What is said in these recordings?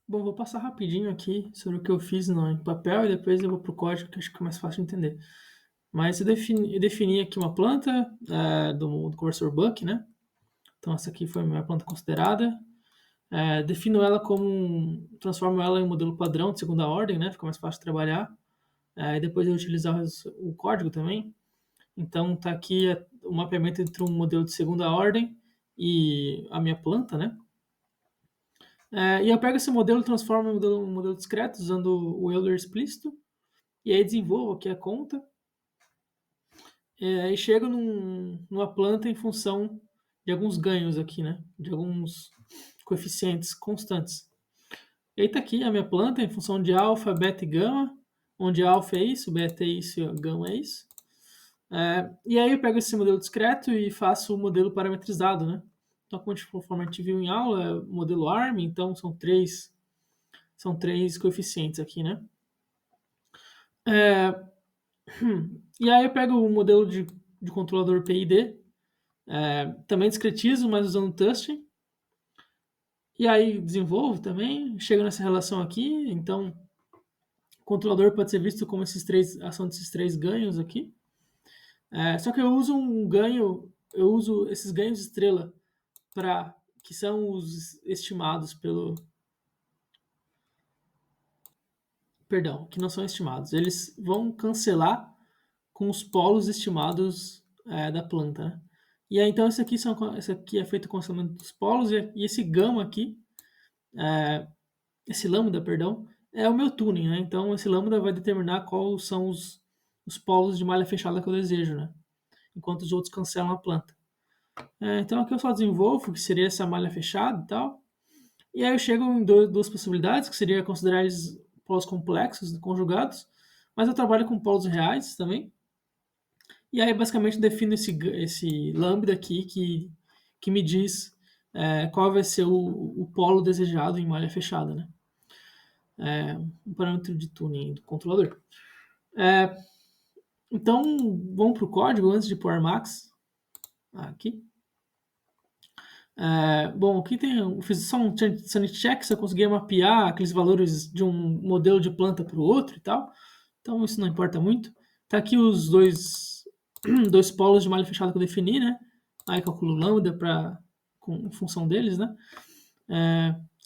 Bom, vou passar rapidinho aqui sobre o que eu fiz em papel e depois eu vou para o código, que acho que é mais fácil de entender. Mas eu defini aqui uma planta do conversor Buck, né? Então essa aqui foi a minha planta considerada. Defino ela transformo ela em um modelo padrão de segunda ordem, né? Fica mais fácil de trabalhar. E depois eu utilizar o código também. Então tá aqui o mapeamento entre um modelo de segunda ordem e a minha planta, né? E eu pego esse modelo e transformo em um modelo discreto usando o Euler explícito. E aí desenvolvo aqui a conta. E chego numa planta em função de alguns ganhos aqui, né? De alguns coeficientes constantes. E aí tá aqui a minha planta em função de alfa, beta e gama, onde alfa é isso, beta é isso e gama é isso. E aí eu pego esse modelo discreto e faço o modelo parametrizado, né? Então, conforme a gente viu em aula, é o modelo ARM, então são três coeficientes aqui, né? É, e aí eu pego o modelo de controlador PID, também discretizo, mas usando Tusting. E aí desenvolvo também, chego nessa relação aqui, então o controlador pode ser visto como a ação desses três ganhos aqui. Só que eu uso esses ganhos estrela que são os estimados perdão, que não são estimados. Eles vão cancelar com os polos estimados da planta, né? E aí, então, esse aqui é feito com o cancelamento dos polos, e esse gama aqui, esse lambda, perdão, é o meu tuning, né? Então, esse lambda vai determinar quais são os polos de malha fechada que eu desejo, né? Enquanto os outros cancelam a planta. Então, aqui eu só desenvolvo, que seria essa malha fechada e tal. E aí eu chego em duas possibilidades, que seria considerar eles polos complexos, conjugados, mas eu trabalho com polos reais também. E aí, basicamente, defino esse lambda aqui que me diz qual vai ser o polo desejado em malha fechada, né? Um parâmetro de tuning do controlador. Então, vamos para o código antes de pôr Armax. Aqui. Bom, aqui eu fiz só um sanity check, se eu conseguia mapear aqueles valores de um modelo de planta para o outro e tal. Então, isso não importa muito. Tá aqui os dois polos de malha fechada que eu defini, né? Aí calculo lambda em função deles, né?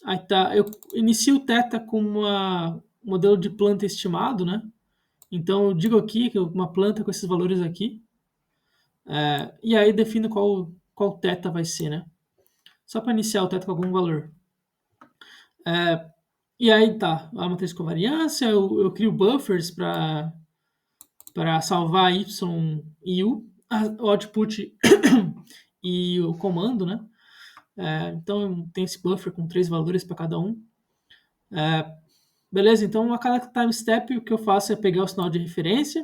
Aí tá, eu inicio o θ com um modelo de planta estimado, né? Então eu digo aqui que uma planta com esses valores aqui, e aí defino qual θ vai ser, né? Só para iniciar o θ com algum valor. E aí tá, a matriz com variância, eu crio buffers para salvar y e u, o output e o comando, né? Então tem esse buffer com 3 valores para cada um. Beleza, então a cada time step o que eu faço é pegar o sinal de referência,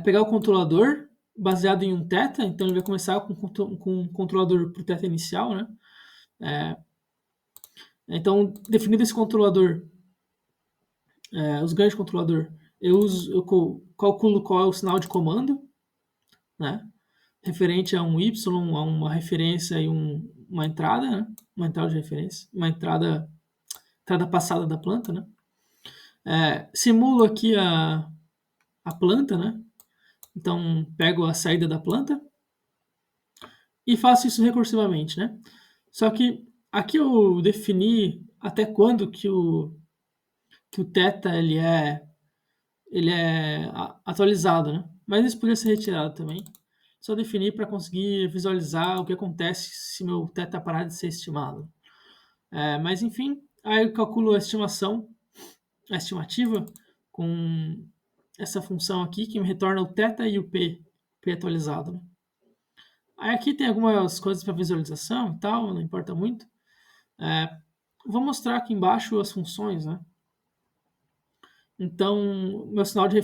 pegar o controlador baseado em um θ, então ele vai começar com um controlador para o θ inicial, né? Então, definido esse controlador, os ganhos de controlador, eu calculo qual é o sinal de comando, né? Referente a um y, a uma referência e uma entrada, né? Uma entrada de referência, uma entrada passada da planta, né? Simulo aqui a planta, né? Então, pego a saída da planta e faço isso recursivamente, né? Só que aqui eu defini até quando que o θ ele é atualizado, né? Mas isso poderia ser retirado também. Só definir para conseguir visualizar o que acontece se meu θ parar de ser estimado. Mas enfim, aí eu calculo a estimativa, com essa função aqui que me retorna o θ e o P atualizado, né? Aí aqui tem algumas coisas para visualização e tal, não importa muito. Vou mostrar aqui embaixo as funções, né? Então, meu sinal de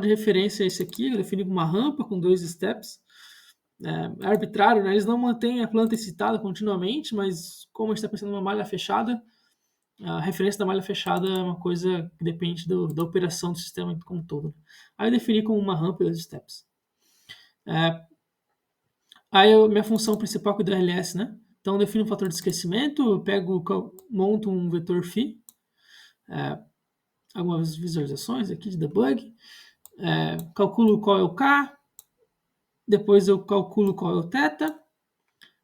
referência é esse aqui, eu defini uma rampa com 2 steps. É arbitrário, né? Eles não mantêm a planta excitada continuamente, mas como a gente está pensando numa malha fechada, a referência da malha fechada é uma coisa que depende da operação do sistema como um todo. Aí eu defini como uma rampa e 2 steps. Aí minha função principal que é do RLS, né? Então, eu defino um fator de esquecimento, eu monto um vetor phi, algumas visualizações aqui de debug, calculo qual é o k, depois eu calculo qual é o θ,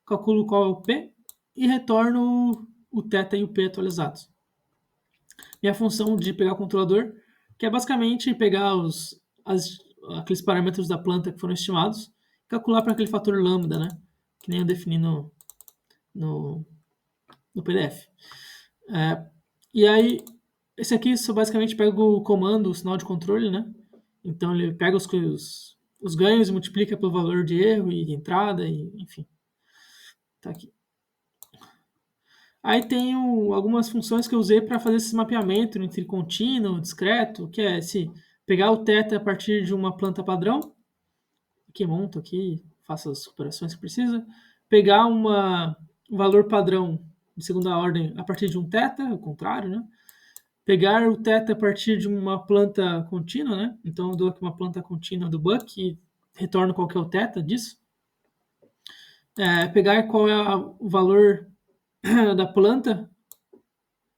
calculo qual é o p e retorno o θ e o p atualizados. Minha função de pegar o controlador, que é basicamente pegar aqueles parâmetros da planta que foram estimados, calcular para aquele fator lambda, né? Que nem eu defini no PDF. E aí, esse aqui só basicamente pega o comando, o sinal de controle, né? Então ele pega os ganhos e multiplica pelo valor de erro e de entrada, e enfim. Tá aqui. Aí tem algumas funções que eu usei para fazer esse mapeamento entre contínuo, discreto, que é se pegar o θ a partir de uma planta padrão, que monto aqui, faço as operações que precisa, pegar um valor padrão de segunda ordem a partir de um θ, o contrário, né? Pegar o θ a partir de uma planta contínua, né? Então eu dou aqui uma planta contínua do Buck e retorno qual que é o θ disso. Pegar qual é o valor da planta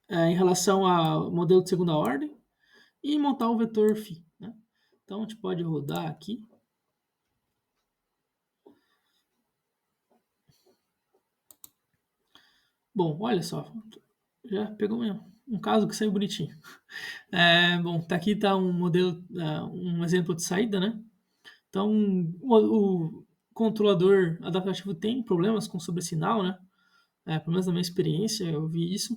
em relação ao modelo de segunda ordem e montar o vetor φ. Né? Então a gente pode rodar aqui. Bom, olha só, já pegou um caso que saiu bonitinho. Bom, aqui está um modelo, um exemplo de saída, né? Então o controlador adaptativo tem problemas com sobressinal, né? Pelo menos na minha experiência eu vi isso.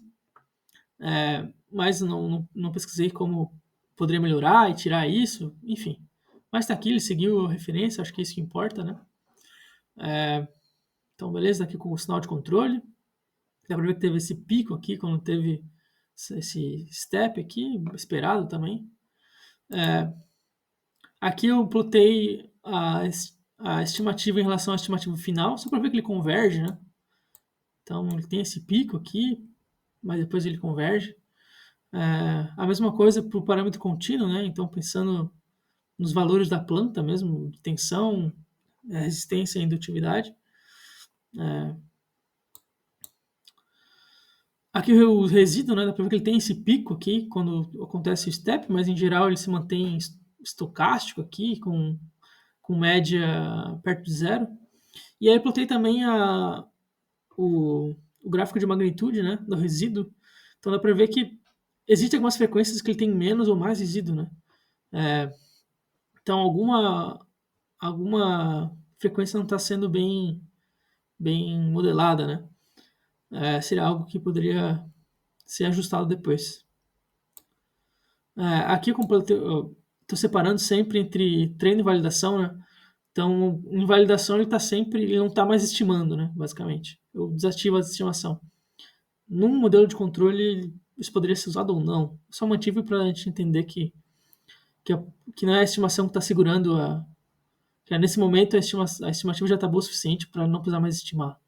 Mas não pesquisei como poderia melhorar e tirar isso, enfim. Mas tá aqui, ele seguiu a referência, acho que é isso que importa, né? Então, beleza, aqui com o sinal de controle. Dá pra ver que teve esse pico aqui, quando teve esse step aqui, esperado também. Aqui eu plotei a estimativa em relação à estimativa final, só para ver que ele converge, né? Então, ele tem esse pico aqui, mas depois ele converge. A mesma coisa para o parâmetro contínuo, né? Então, pensando nos valores da planta mesmo, de tensão, resistência e indutividade. Aqui o resíduo, né? Dá para ver que ele tem esse pico aqui quando acontece o step, mas em geral ele se mantém estocástico aqui, com média perto de zero. E aí eu plotei também o gráfico de magnitude, né? Do resíduo. Então dá para ver que existem algumas frequências que ele tem menos ou mais resíduo, né? Então alguma frequência não está sendo bem modelada, né? Seria algo que poderia ser ajustado depois. Aqui eu estou separando sempre entre treino e validação, né? Então, em validação ele não está mais estimando, né? Basicamente, eu desativo a estimação. Num modelo de controle isso poderia ser usado ou não. Eu só mantive para a gente entender que não é a estimação que está segurando que nesse momento a estimativa já está boa o suficiente para não precisar mais estimar.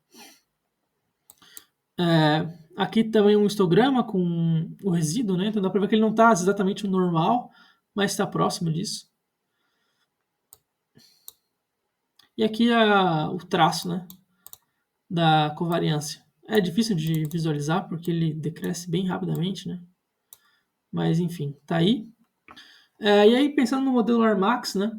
Aqui também um histograma com o resíduo, né? Então dá para ver que ele não está exatamente o normal, mas está próximo disso. E aqui o traço, né? Da covariância. É difícil de visualizar porque ele decresce bem rapidamente, né? Mas enfim, tá aí. E aí, pensando no modelo Armax, né?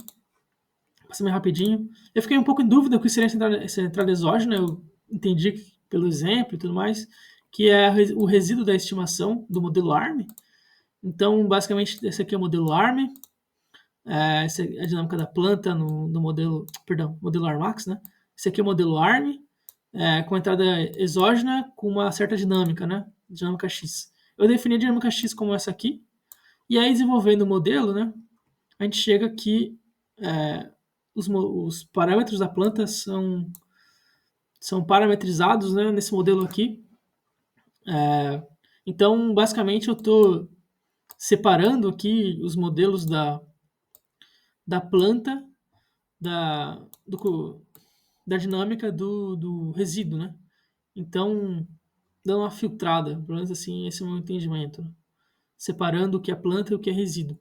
Passando rapidinho. Eu fiquei um pouco em dúvida o que seria essa entrada exógena. Eu entendi pelo exemplo e tudo mais que é o resíduo da estimação do modelo ARM. Então, basicamente, esse aqui é o modelo ARM. Essa é a dinâmica da planta no modelo, modelo Armax, né? Esse aqui é o modelo ARM, com entrada exógena com uma certa dinâmica, né? Dinâmica X. Eu defini a dinâmica X como essa aqui, e aí desenvolvendo o modelo, né? A gente chega que os parâmetros da planta são parametrizados, né, nesse modelo aqui. Então, basicamente, eu estou separando aqui os modelos da planta da dinâmica do resíduo, né? Então, dando uma filtrada, pelo menos assim, esse é o meu entendimento. Né? Separando o que é planta e o que é resíduo.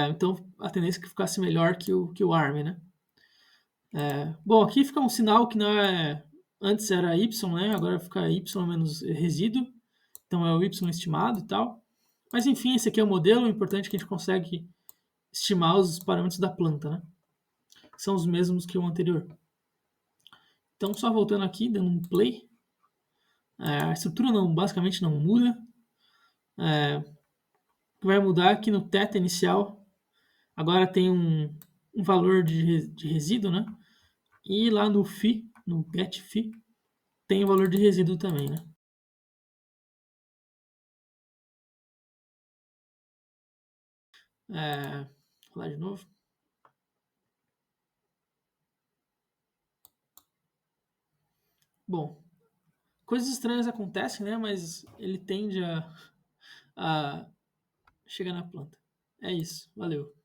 Então, a tendência é que ficasse melhor que o ARM, né? Bom, aqui fica um sinal que não é Antes era y, né? Agora fica y menos resíduo. Então é o y estimado e tal. Mas enfim, esse aqui é o modelo. O importante é que a gente consegue estimar os parâmetros da planta, né? São os mesmos que o anterior. Então, só voltando aqui, dando um play. A estrutura basicamente não muda. O que vai mudar aqui no θ inicial, agora tem um valor de resíduo, né? E lá no φ, no get φ, tem o valor de resíduo também, né? Vou lá de novo. Bom, coisas estranhas acontecem, né? Mas ele tende a chegar na planta. É isso. Valeu.